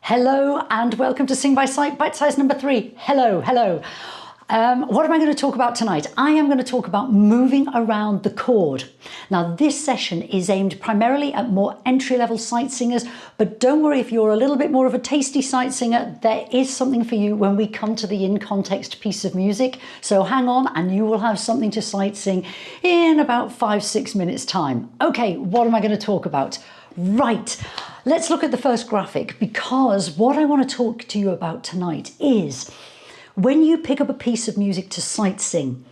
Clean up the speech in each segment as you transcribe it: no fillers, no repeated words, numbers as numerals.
Hello and welcome to Sing by Sight, Bitesize number 3. Hello. What am I going to talk about tonight? I am going to talk about moving around the chord. Now this session is aimed primarily at more entry-level sight singers, but don't worry if you're a little bit more of a tasty sight singer, there is something for you when we come to the in-context piece of music. So hang on and you will have something to sight sing in about 5-6 minutes time. Okay, what am I going to talk about? Right, let's look at the first graphic, because what I want to talk to you about tonight is when you pick up a piece of music to sight sing,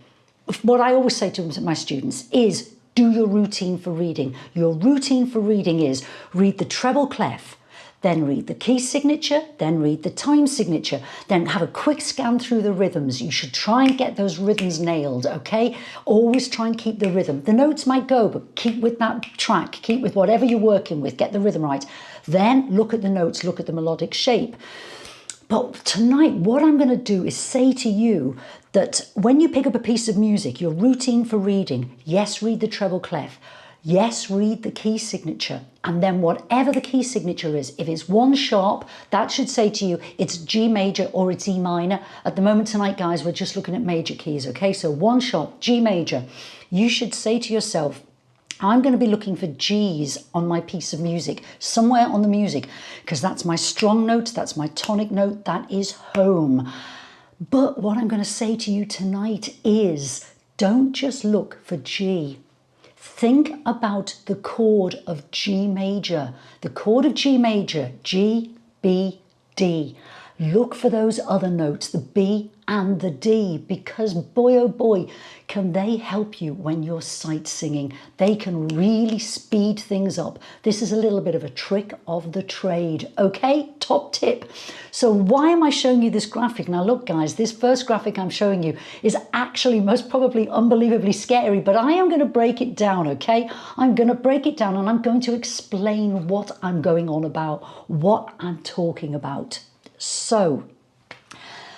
what I always say to my students is do your routine for reading. Your routine for reading is read the treble clef, then read the key signature, then read the time signature, then have a quick scan through the rhythms. You should try and get those rhythms nailed, okay? Always try and keep the rhythm. The notes might go, but keep with that track, keep with whatever you're working with, get the rhythm right. Then look at the notes, look at the melodic shape. But tonight, what I'm going to do is say to you that when you pick up a piece of music, your routine for reading, yes, read the treble clef. Yes, read the key signature, and then whatever the key signature is, if it's one sharp, that should say to you it's G major or it's E minor. At the moment tonight, guys, we're just looking at major keys, okay? So one sharp, G major. You should say to yourself, I'm going to be looking for G's on my piece of music, somewhere on the music, because that's my strong note, that's my tonic note, that is home. But what I'm going to say to you tonight is don't just look for G. Think about the chord of G major. The chord of G major, G, B, D. Look for those other notes, the B and the D, because boy, oh boy, can they help you when you're sight singing. They can really speed things up. This is a little bit of a trick of the trade, okay? Top tip. So why am I showing you this graphic? Now look, guys, this first graphic I'm showing you is actually most probably unbelievably scary, but I am going to break it down, okay? I'm going to break it down and I'm going to explain what I'm going on about, what I'm talking about. So,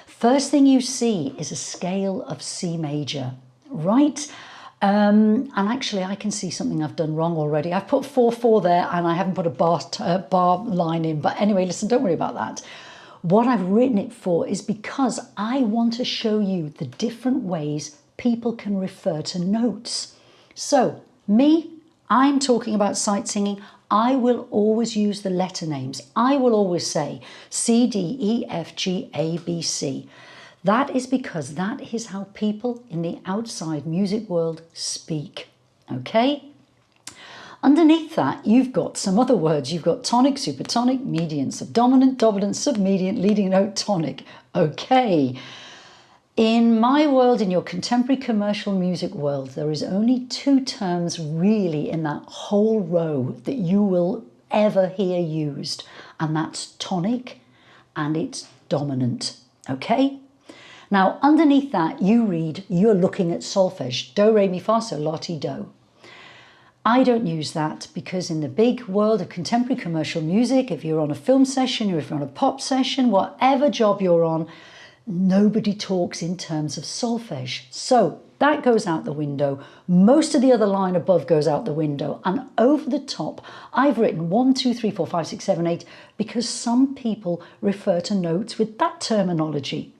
first thing you see is a scale of C major, right? And actually I can see something I've done wrong already. I've put 4/4 there and I haven't put a bar line in. But anyway, listen, don't worry about that. What I've written it for is because I want to show you the different ways people can refer to notes. So, I'm talking about sight singing. I will always use the letter names. I will always say C, D, E, F, G, A, B, C. That is because that is how people in the outside music world speak, okay? Underneath that, you've got some other words. You've got tonic, supertonic, median, subdominant, dominant, submedian, leading note, tonic, okay? In my world, in your contemporary commercial music world, there is only 2 terms really in that whole row that you will ever hear used, and that's tonic and it's dominant, okay? Now, underneath that, you're looking at solfege, do, re, mi, fa, sol, la, ti, do. I don't use that because in the big world of contemporary commercial music, if you're on a film session or if you're on a pop session, whatever job you're on, nobody talks in terms of solfege. So that goes out the window. Most of the other line above goes out the window. And over the top, I've written 1, 2, 3, 4, 5, 6, 7, 8, because some people refer to notes with that terminology.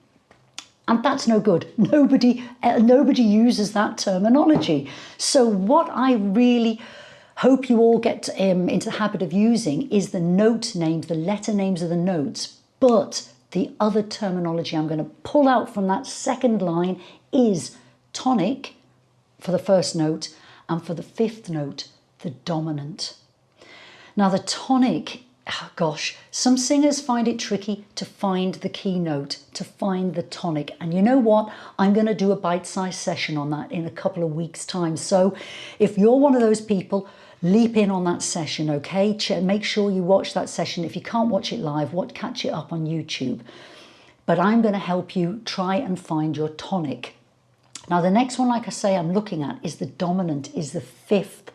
And that's no good. Nobody uses that terminology. So what I really hope you all get into the habit of using is the note names, the letter names of the notes. But the other terminology I'm going to pull out from that second line is tonic for the first note and for the 5th note, the dominant. Now the tonic, oh gosh, some singers find it tricky to find the key note, to find the tonic. And you know what? I'm going to do a bite-sized session on that in a couple of weeks' time. So if you're one of those people, leap in on that session, okay? Make sure you watch that session. If you can't watch it live, catch it up on YouTube. But I'm going to help you try and find your tonic. Now, the next one, like I say, I'm looking at is the dominant, is the 5th.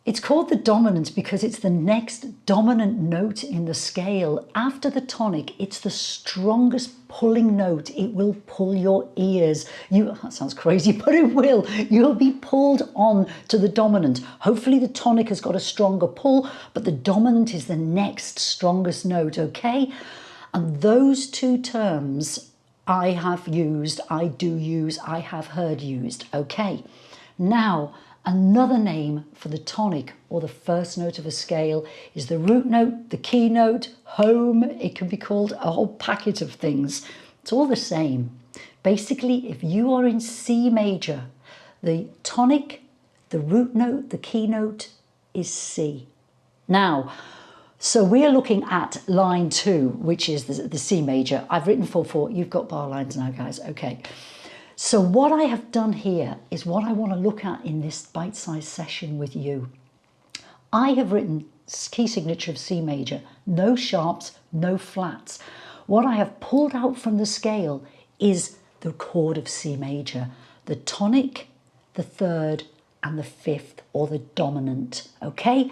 It's called the dominant because it's the next dominant note in the scale. After the tonic, it's the strongest pulling note. It will pull your ears. That sounds crazy, but it will. You'll be pulled on to the dominant. Hopefully the tonic has got a stronger pull, but the dominant is the next strongest note, okay? And those two terms I have used, I do use, I have heard used, okay? Now, another name for the tonic or the first note of a scale is the root note, the key note, home. It can be called a whole packet of things. It's all the same. Basically, if you are in C major, the tonic, the root note, the key note is C. Now, so we're looking at line 2, which is the C major. I've written 4/4. You've got bar lines now, guys. Okay. So what I have done here is what I want to look at in this bite-sized session with you. I have written key signature of C major, no sharps, no flats. What I have pulled out from the scale is the chord of C major, the tonic, the third, and the fifth, or the dominant, okay?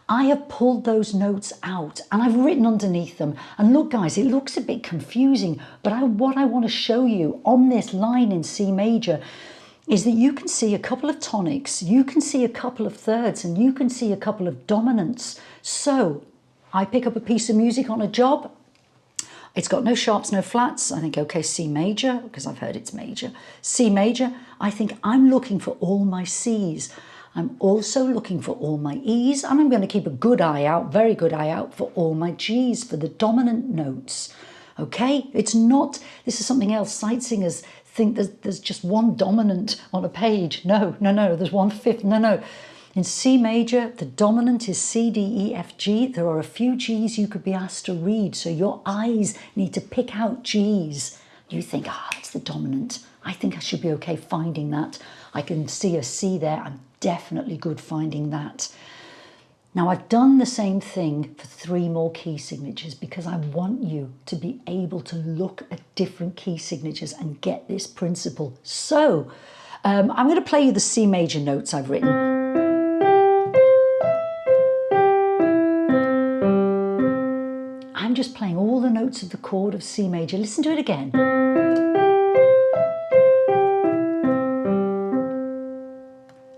I have pulled those notes out and I've written underneath them. And look, guys, it looks a bit confusing, but what I want to show you on this line in C major is that you can see a couple of tonics, you can see a couple of thirds, and you can see a couple of dominants. So I pick up a piece of music on a job. It's got no sharps, no flats. I think, okay, C major, because I've heard it's major. C major, I think I'm looking for all my Cs. I'm also looking for all my E's, and I'm going to keep a good eye out, very good eye out, for all my G's, for the dominant notes. Okay? It's not, this is something else. Sight singers think there's just one dominant on a page. No, there's 1/5. No. In C major, the dominant is C, D, E, F, G. There are a few G's you could be asked to read, so your eyes need to pick out G's. You think, that's the dominant. I think I should be okay finding that. I can see a C there. I'm definitely good finding that. Now I've done the same thing for 3 more key signatures because I want you to be able to look at different key signatures and get this principle. So I'm going to play you the C major notes I've written. I'm just playing all the notes of the chord of C major. Listen to it again.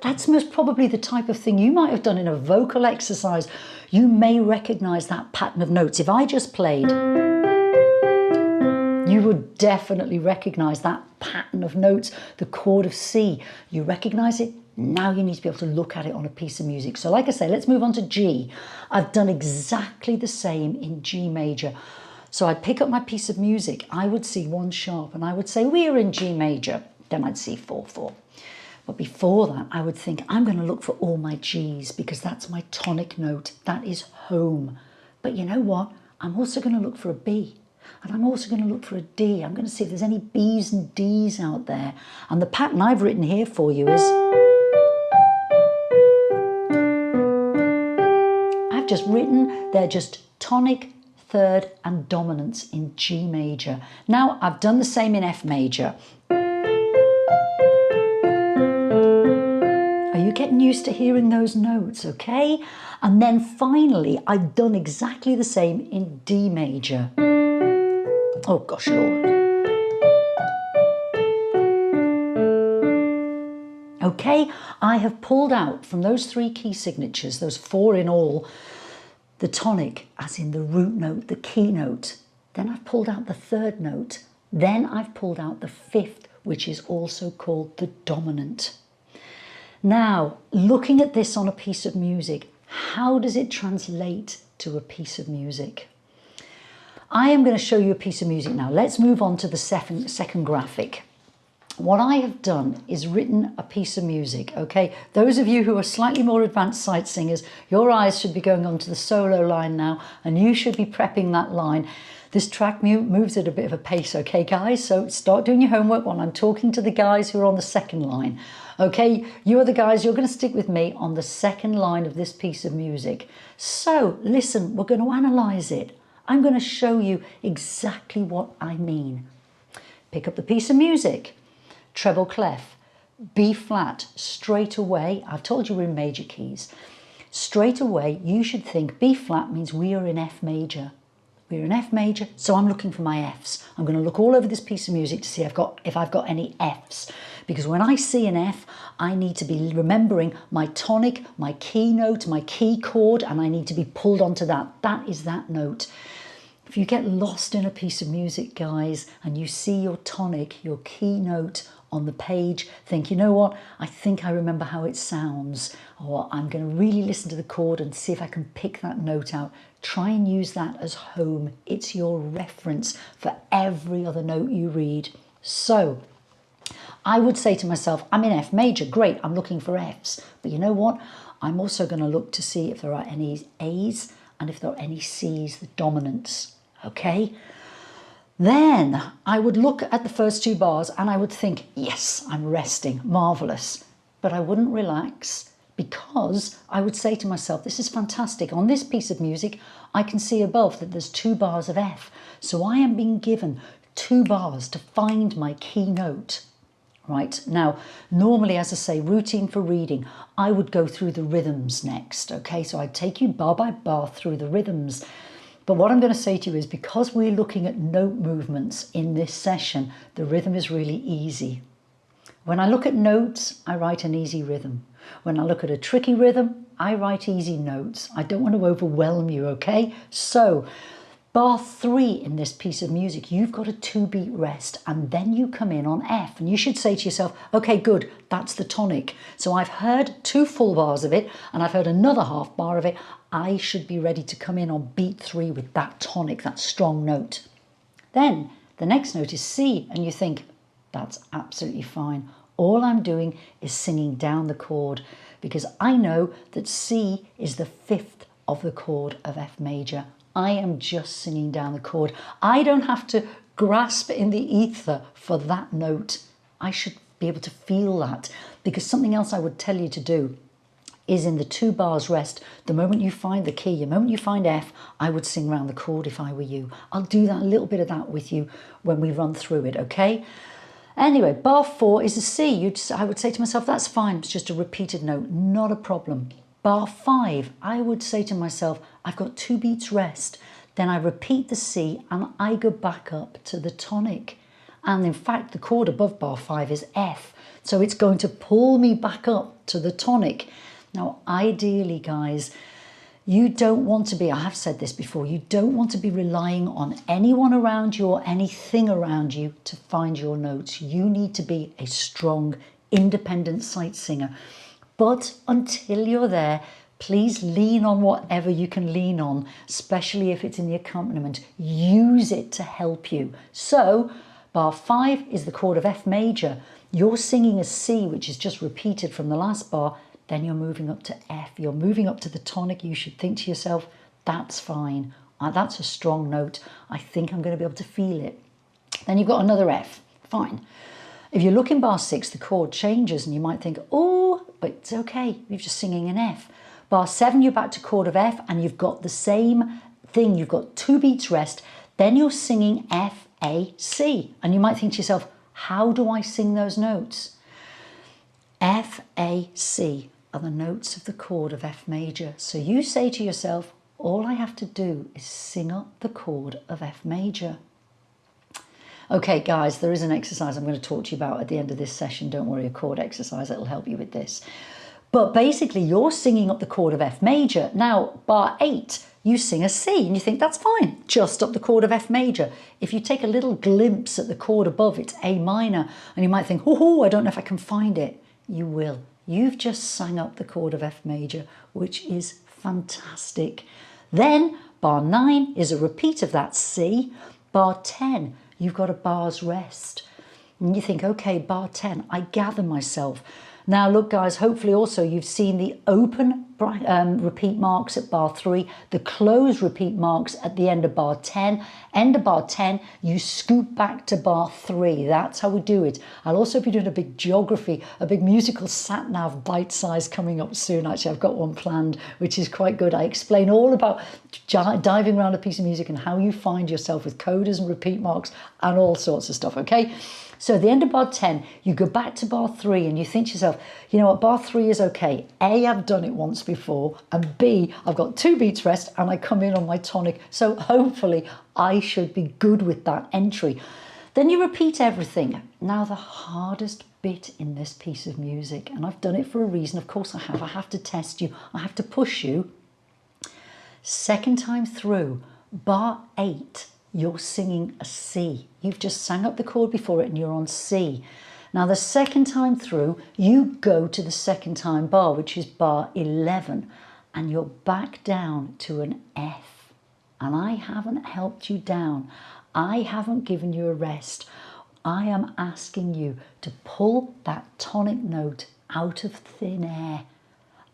That's most probably the type of thing you might have done in a vocal exercise. You may recognize that pattern of notes. If I just played, you would definitely recognize that pattern of notes, the chord of C. You recognize it? Now you need to be able to look at it on a piece of music. So like I say, let's move on to G. I've done exactly the same in G major. So I'd pick up my piece of music. I would see 1 sharp and I would say, we're in G major. Then I'd see 4/4. But before that, I would think, I'm going to look for all my G's because that's my tonic note. That is home. But you know what? I'm also going to look for a B. And I'm also going to look for a D. I'm going to see if there's any B's and D's out there. And the pattern I've written here for you is... I've just written, they're just tonic, third, and dominants in G major. Now, I've done the same in F major. Are you getting used to hearing those notes, okay? And then finally, I've done exactly the same in D major. Oh, gosh, Lord. Okay, I have pulled out from those 3 key signatures, those 4 in all, the tonic, as in the root note, the key note. Then I've pulled out the third note. Then I've pulled out the fifth, which is also called the dominant. Now, looking at this on a piece of music, how does it translate to a piece of music? I am going to show you a piece of music now. Let's move on to the second graphic. What I have done is written a piece of music, okay? Those of you who are slightly more advanced sight singers, your eyes should be going on to the solo line now, and you should be prepping that line. This track moves at a bit of a pace, okay, guys? So start doing your homework while I'm talking to the guys who are on the second line. Okay, you are the guys, you're going to stick with me on the second line of this piece of music. So listen, we're going to analyze it. I'm going to show you exactly what I mean. Pick up the piece of music. Treble clef, B flat, straight away. I've told you we're in major keys. straight away you should think B flat means we are in F major. We're in F major, so I'm looking for my Fs. I'm going to look all over this piece of music to see if I've got any Fs. Because when I see an F, I need to be remembering my tonic, my key note, my key chord, and I need to be pulled onto that. That is that note. If you get lost in a piece of music, guys, and you see your tonic, your key note on the page, think, you know what, I think I remember how it sounds, or I'm going to really listen to the chord and see if I can pick that note out. Try and use that as home. It's your reference for every other note you read. So I would say to myself, I'm in F major, great, I'm looking for Fs. But you know what? I'm also going to look to see if there are any As and if there are any Cs, the dominants, okay? Then I would look at the first two bars and I would think, yes, I'm resting, marvelous. But I wouldn't relax, because I would say to myself, this is fantastic. On this piece of music, I can see above that there's 2 bars of F. So I am being given 2 bars to find my key note. Right, now, normally, as I say, routine for reading, I would go through the rhythms next, okay? So I'd take you bar by bar through the rhythms. But what I'm going to say to you is, because we're looking at note movements in this session, the rhythm is really easy. When I look at notes, I write an easy rhythm. When I look at a tricky rhythm, I write easy notes. I don't want to overwhelm you, okay? So, bar 3 in this piece of music, you've got a 2-beat rest, and then you come in on F, and you should say to yourself, okay, good, that's the tonic. So I've heard 2 full bars of it, and I've heard another half bar of it. I should be ready to come in on beat 3 with that tonic, that strong note. Then the next note is C, and you think, that's absolutely fine. All I'm doing is singing down the chord, because I know that C is the 5th of the chord of F major. I am just singing down the chord. I don't have to grasp in the ether for that note. I should be able to feel that, because something else I would tell you to do is, in the 2 bars rest, the moment you find the key, the moment you find F, I would sing round the chord if I were you. I'll do that, a little bit of that with you when we run through it, okay? Anyway, bar 4 is a C. I would say to myself, that's fine, it's just a repeated note, not a problem. Bar 5, I would say to myself, I've got 2 beats rest. Then I repeat the C and I go back up to the tonic. And in fact, the chord above bar 5 is F. So it's going to pull me back up to the tonic. Now, ideally, guys, you don't want to be, I have said this before, you don't want to be relying on anyone around you or anything around you to find your notes. You need to be a strong, independent sight singer. But until you're there, please lean on whatever you can lean on, especially if it's in the accompaniment. Use it to help you. So, bar 5 is the chord of F major. You're singing a C, which is just repeated from the last bar. Then you're moving up to F. You're moving up to the tonic. You should think to yourself, that's fine. That's a strong note. I think I'm going to be able to feel it. Then you've got another F. Fine. If you look in bar 6, the chord changes and you might think, oh, but it's okay. You're just singing an F. Bar 7, you're back to chord of F and you've got the same thing. You've got 2 beats rest. Then you're singing F, A, C. And you might think to yourself, how do I sing those notes? F, A, C are the notes of the chord of F major. So you say to yourself, all I have to do is sing up the chord of F major. Okay, guys, there is an exercise I'm going to talk to you about at the end of this session. Don't worry, a chord exercise that will help you with this. But basically, you're singing up the chord of F major. Now, bar 8, you sing a C, and you think, that's fine, just up the chord of F major. If you take a little glimpse at the chord above, it's A minor, and you might think, oh, I don't know if I can find it. You will. You've just sang up the chord of F major, which is fantastic. Then, bar 9 is a repeat of that C. Bar 10, you've got a bar's rest. And you think, okay, bar 10, I gather myself. Now, look, guys, hopefully also you've seen the open repeat marks at bar 3, the close repeat marks at the end of bar 10. End of bar 10, you scoop back to bar 3. That's how we do it. I'll also be doing a big geography, a big musical sat-nav bite size coming up soon. Actually, I've got one planned, which is quite good. I explain all about diving around a piece of music and how you find yourself with coders and repeat marks and all sorts of stuff, okay? So at the end of bar 10, you go back to bar 3 and you think to yourself, you know what, bar 3 is okay. A, I've done it once before, and B, I've got 2 beats rest and I come in on my tonic. So hopefully I should be good with that entry. Then you repeat everything. Now the hardest bit in this piece of music, and I've done it for a reason, of course I have to test you, I have to push you. Second time through, bar 8, you're singing a C. You've just sang up the chord before it and you're on C. Now the second time through, you go to the second time bar, which is bar 11, and you're back down to an F. And I haven't helped you down. I haven't given you a rest. I am asking you to pull that tonic note out of thin air,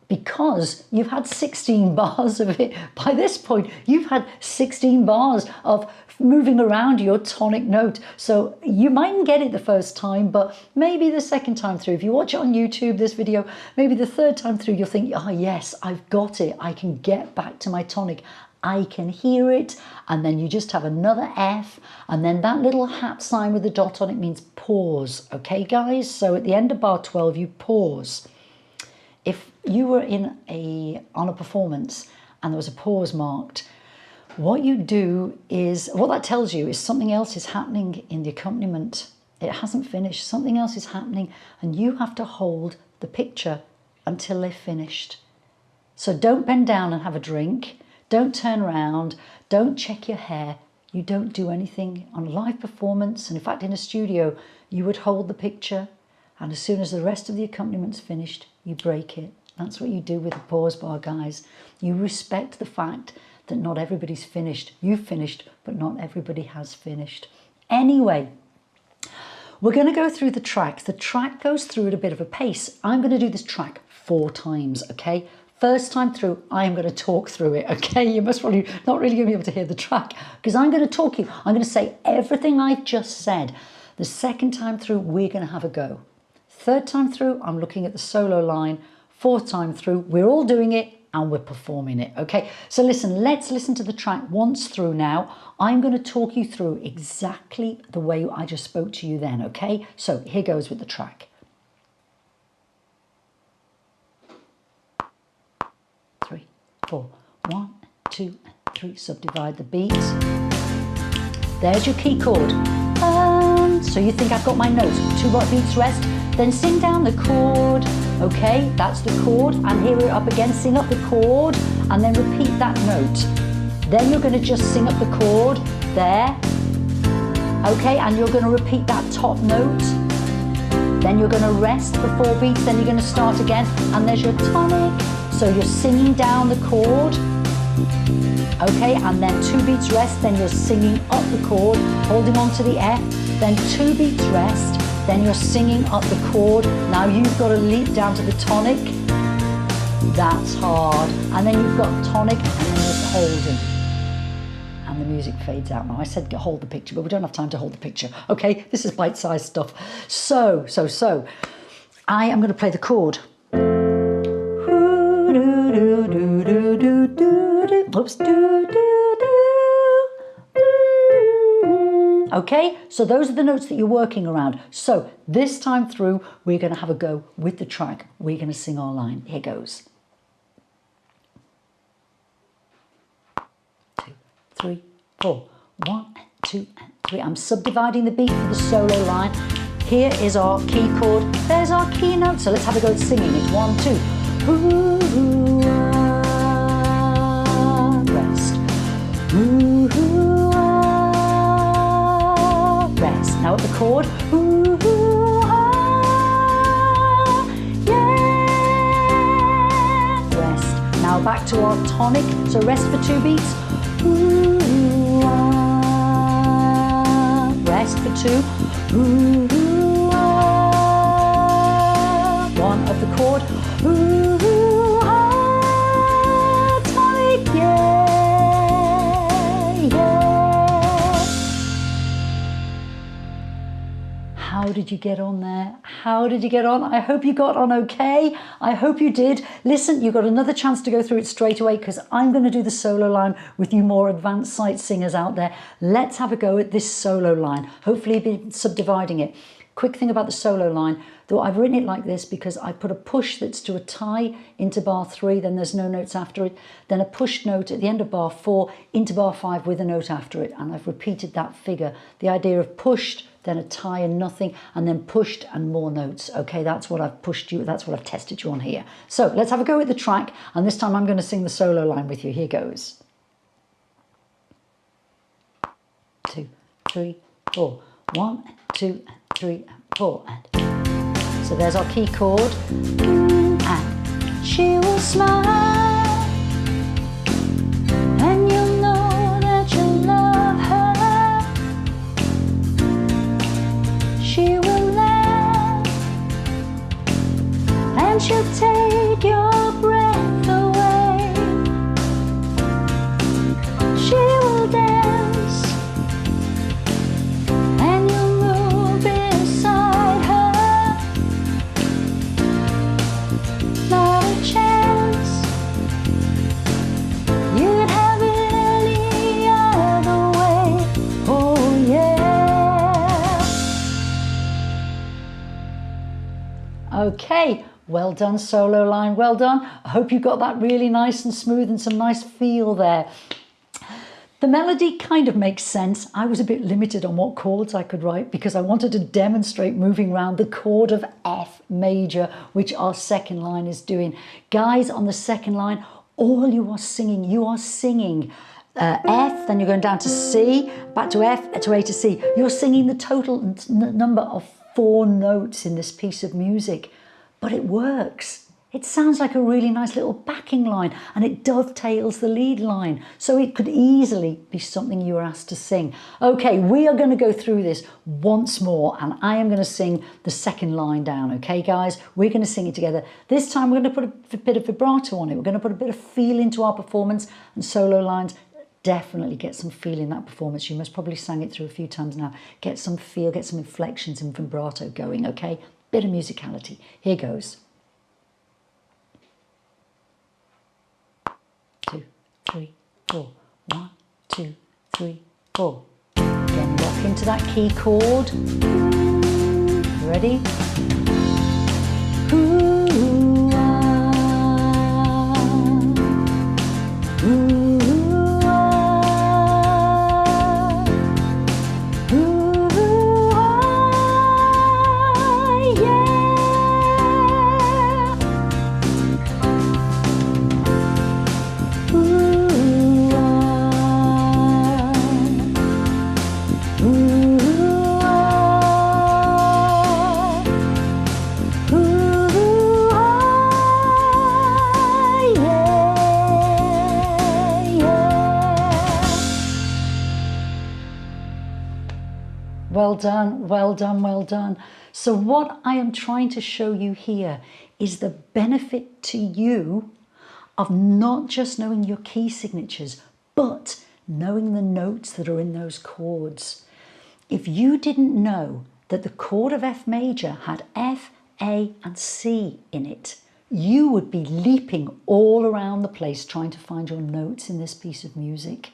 because you've had 16 bars of it. By this point, you've had 16 bars of moving around your tonic note. So you mightn't get it the first time, but maybe the second time through, if you watch it on YouTube, this video, maybe the third time through, you'll think, oh yes, I've got it. I can get back to my tonic. I can hear it. And then you just have another F, and then that little hat sign with the dot on it means pause. Okay, guys? So at the end of bar 12, you pause. If you were on a performance and there was a pause marked, what you do is, what that tells you is something else is happening in the accompaniment. It hasn't finished, something else is happening, and you have to hold the picture until they've finished. So don't bend down and have a drink, don't turn around, don't check your hair, you don't do anything. On a live performance, and in fact in a studio, you would hold the picture, and as soon as the rest of the accompaniment is finished, you break it. That's what you do with a pause bar, guys. You respect the fact that not everybody's finished. You've finished, but not everybody has finished. Anyway, we're going to go through the track. The track goes through at a bit of a pace. I'm going to do this track 4 times, okay? First time through, I am going to talk through it, okay? You must probably not really going to be able to hear the track, because I'm going to talk you. I'm going to say everything I've just said. The second time through, we're going to have a go. Third time through, I'm looking at the solo line. Fourth time through, we're all doing it and we're performing it, okay? So listen, let's listen to the track once through now. I'm going to talk you through exactly the way I just spoke to you then, okay? So here goes with the track. 3, 4, 1, 2, 3, subdivide the beats. There's your key chord. So you think I've got my notes, 2 beats rest, then sing down the chord, okay, that's the chord, and here we're up again, sing up the chord, and then repeat that note. Then you're going to just sing up the chord, there, okay, and you're going to repeat that top note, then you're going to rest for 4 beats, then you're going to start again, and there's your tonic, so you're singing down the chord, okay, and then 2 beats rest, then you're singing up the chord, holding on to the F, then 2 beats rest, then you're singing up the chord. Now you've got to leap down to the tonic. That's hard. And then you've got tonic, and then you're holding. And the music fades out. Now I said hold the picture, but we don't have time to hold the picture. Okay, this is bite-sized stuff. So, I am going to play the chord. Oops. Okay, so those are the notes that you're working around. So this time through, we're going to have a go with the track. We're going to sing our line. Here goes. 2, 3, 4. 1, 2, 3. I'm subdividing the beat for the solo line. Here is our key chord. There's our key note. So let's have a go at singing. It's 1, 2. Ooh, ah, rest. Ooh, rest. Now at the chord. Ooh, ah, yeah. Rest. Now back to our tonic. So rest for 2 beats. Ooh, ah, rest for 2. Ooh, ah, 1 of the chord. Ooh, ah, tonic, yeah, yeah. How did you get on there? How did you get on? I hope you got on okay. I hope you did. Listen, you got another chance to go through it straight away because I'm going to do the solo line with you more advanced sight singers out there. Let's have a go at this solo line. Hopefully you've been subdividing it. Quick thing about the solo line, though I've written it like this because I put a push that's to a tie into bar 3, then there's no notes after it, then a push note at the end of bar 4 into bar 5 with a note after it, and I've repeated that figure. The idea of pushed, then a tie and nothing, and then pushed and more notes. Okay, that's what I've pushed you, that's what I've tested you on here. So let's have a go at the track, and this time I'm going to sing the solo line with you. Here goes. 2, 3, 4. 1, 2, 3, 4, and so there's our key chord. And she will smile, and you'll know that you love her. She will laugh, and she'll take your breath away. She will dance, and you'll move beside her. Not a chance you'd have it any other way. Oh yeah. Okay, well done solo line, well done. I hope you got that really nice and smooth and some nice feel there. The melody kind of makes sense. I was a bit limited on what chords I could write because I wanted to demonstrate moving around the chord of F major, which our second line is doing. Guys, on the second line, all you are singing F, then you're going down to C, back to F, to A to C. You're singing the total number of 4 notes in this piece of music, but it works. It sounds like a really nice little backing line, and it dovetails the lead line. So it could easily be something you were asked to sing. Okay, we are going to go through this once more, and I am going to sing the second line down. Okay, guys, we're going to sing it together. This time we're going to put a bit of vibrato on it. We're going to put a bit of feel into our performance, and solo lines definitely get some feel in that performance. You must probably sang it through a few times now. Get some feel, get some inflections and vibrato going, okay? Bit of musicality. Here goes. 2, 3, 4. 1, 2, 3, 4. Again, lock into that key chord. Ready? Ooh, ah, ooh, ah, ooh, ah, yeah. Well done, well done, well done. So what I am trying to show you here is the benefit to you of not just knowing your key signatures, but knowing the notes that are in those chords. If you didn't know that the chord of F major had F, A, and C in it, you would be leaping all around the place trying to find your notes in this piece of music.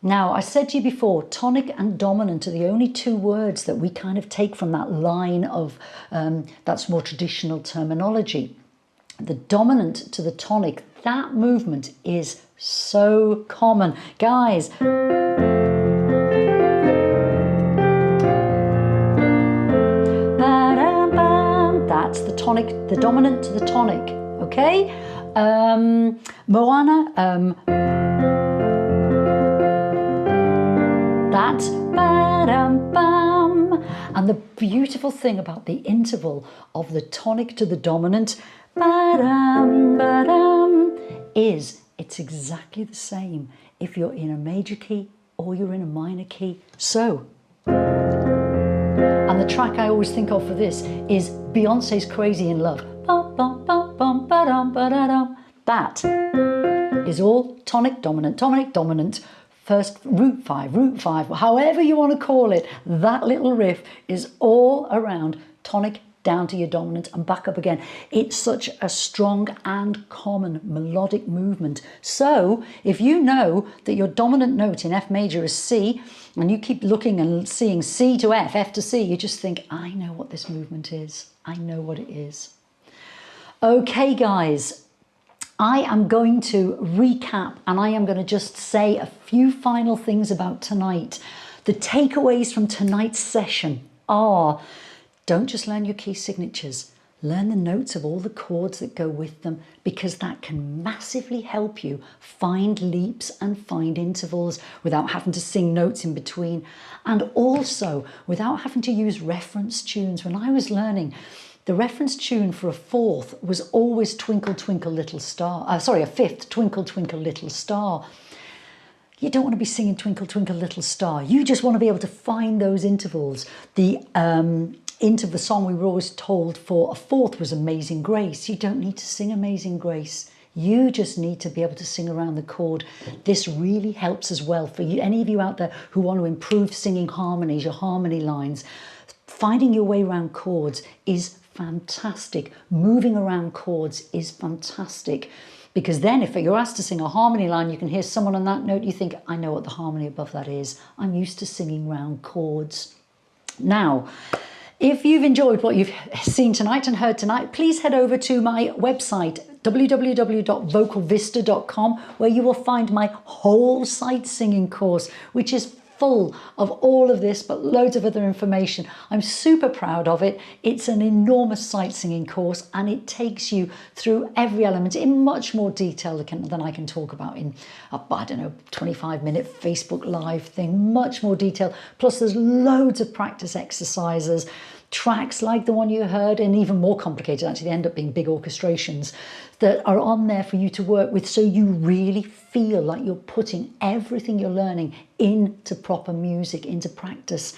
Now, I said to you before, tonic and dominant are the only 2 words that we kind of take from that line of, that's more traditional terminology. The dominant to the tonic, that movement is so common. Guys, that's the tonic, the dominant to the tonic, okay? Moana, that's ba-dum-bum. And the beautiful thing about the interval of the tonic to the dominant, ba-dum, ba-dum, is it's exactly the same if you're in a major key or you're in a minor key. So, and the track I always think of for this is Beyonce's Crazy in Love. That is all tonic, dominant, first root 5, however you want to call it. That little riff is all around tonic, down to your dominant and back up again. It's such a strong and common melodic movement. So if you know that your dominant note in F major is C, and you keep looking and seeing C to F, F to C, you just think, I know what this movement is. I know what it is. Okay, guys, I am going to recap and I am going to just say a few final things about tonight. The takeaways from tonight's session are, don't just learn your key signatures, learn the notes of all the chords that go with them, because that can massively help you find leaps and find intervals without having to sing notes in between, and also without having to use reference tunes. When I was learning, the reference tune for a fourth was always Twinkle Twinkle Little Star. A fifth, Twinkle Twinkle Little Star. You don't want to be singing Twinkle Twinkle Little Star. You just want to be able to find those intervals. The int of the song we were always told for a fourth was Amazing Grace. You don't need to sing Amazing Grace. You just need to be able to sing around the chord. This really helps as well for you. Any of you out there who want to improve singing harmonies, your harmony lines, finding your way around chords is fantastic. Moving around chords is fantastic, because then if you're asked to sing a harmony line, you can hear someone on that note, you think, I know what the harmony above that is. I'm used to singing round chords. Now, if you've enjoyed what you've seen tonight and heard tonight, please head over to my website, www.vocalvista.com, where you will find my whole sight singing course, which is full of all of this, but loads of other information. I'm super proud of it. It's an enormous sight singing course, and it takes you through every element in much more detail than I can talk about in, I don't know, 25-minute Facebook Live thing, much more detail. Plus there's loads of practice exercises, tracks like the one you heard, and even more complicated, actually, they end up being big orchestrations that are on there for you to work with, so you really feel like you're putting everything you're learning into proper music, into practice.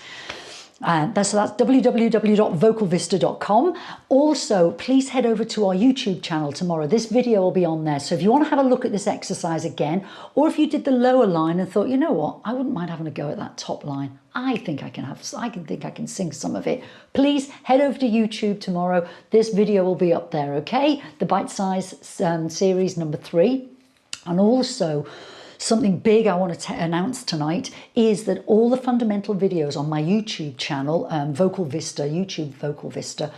So that's www.vocalvista.com. Also, please head over to our YouTube channel tomorrow. This video will be on there. So if you want to have a look at this exercise again, or if you did the lower line and thought, you know what, I wouldn't mind having a go at that top line. I think I can sing some of it. Please head over to YouTube tomorrow. This video will be up there, okay? The Bitesize series number 3. And also, something big I want to announce tonight is that all the fundamental videos on my YouTube channel, Vocal Vista, YouTube Vocal Vista,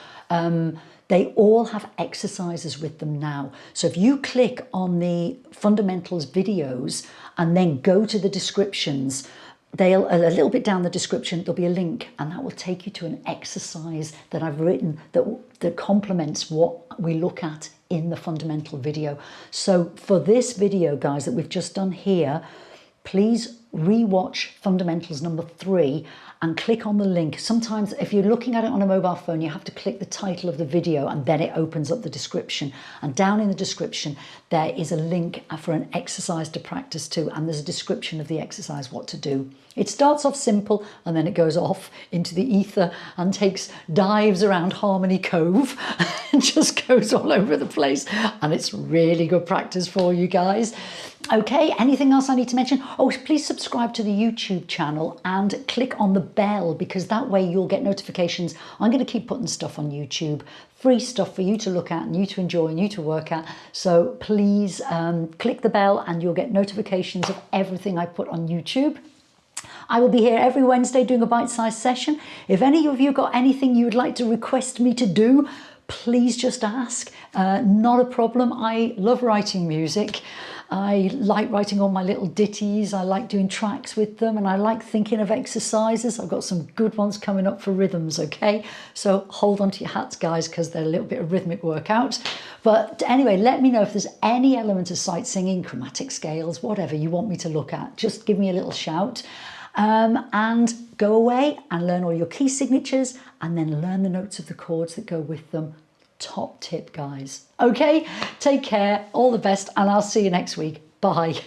they all have exercises with them now. So if you click on the fundamentals videos and then go to the descriptions, a little bit down the description, there'll be a link, and that will take you to an exercise that I've written that complements what we look at in the fundamental video. So for this video, guys, that we've just done here, please rewatch fundamentals number 3 and click on the link. Sometimes if you're looking at it on a mobile phone, you have to click the title of the video and then it opens up the description. And down in the description, there is a link for an exercise to practice to, and there's a description of the exercise, what to do. It starts off simple and then it goes off into the ether and takes dives around Harmony Cove and just goes all over the place. And it's really good practice for you guys. Okay, anything else I need to mention? Oh, please subscribe to the YouTube channel and click on the bell, because that way you'll get notifications. I'm going to keep putting stuff on YouTube, free stuff for you to look at and you to enjoy and you to work at. So please click the bell and you'll get notifications of everything I put on YouTube. I will be here every Wednesday doing a bite-sized session. If any of you got anything you would like to request me to do, please just ask. Not a problem. I love writing music. I like writing all my little ditties. I like doing tracks with them, and I like thinking of exercises. I've got some good ones coming up for rhythms, okay? So hold on to your hats, guys, because they're a little bit of rhythmic workout. But anyway, let me know if there's any element of sight singing, chromatic scales, whatever you want me to look at. Just give me a little shout. And go away and learn all your key signatures, and then learn the notes of the chords that go with them. Top tip, guys. Okay, take care, all the best, and I'll see you next week. Bye.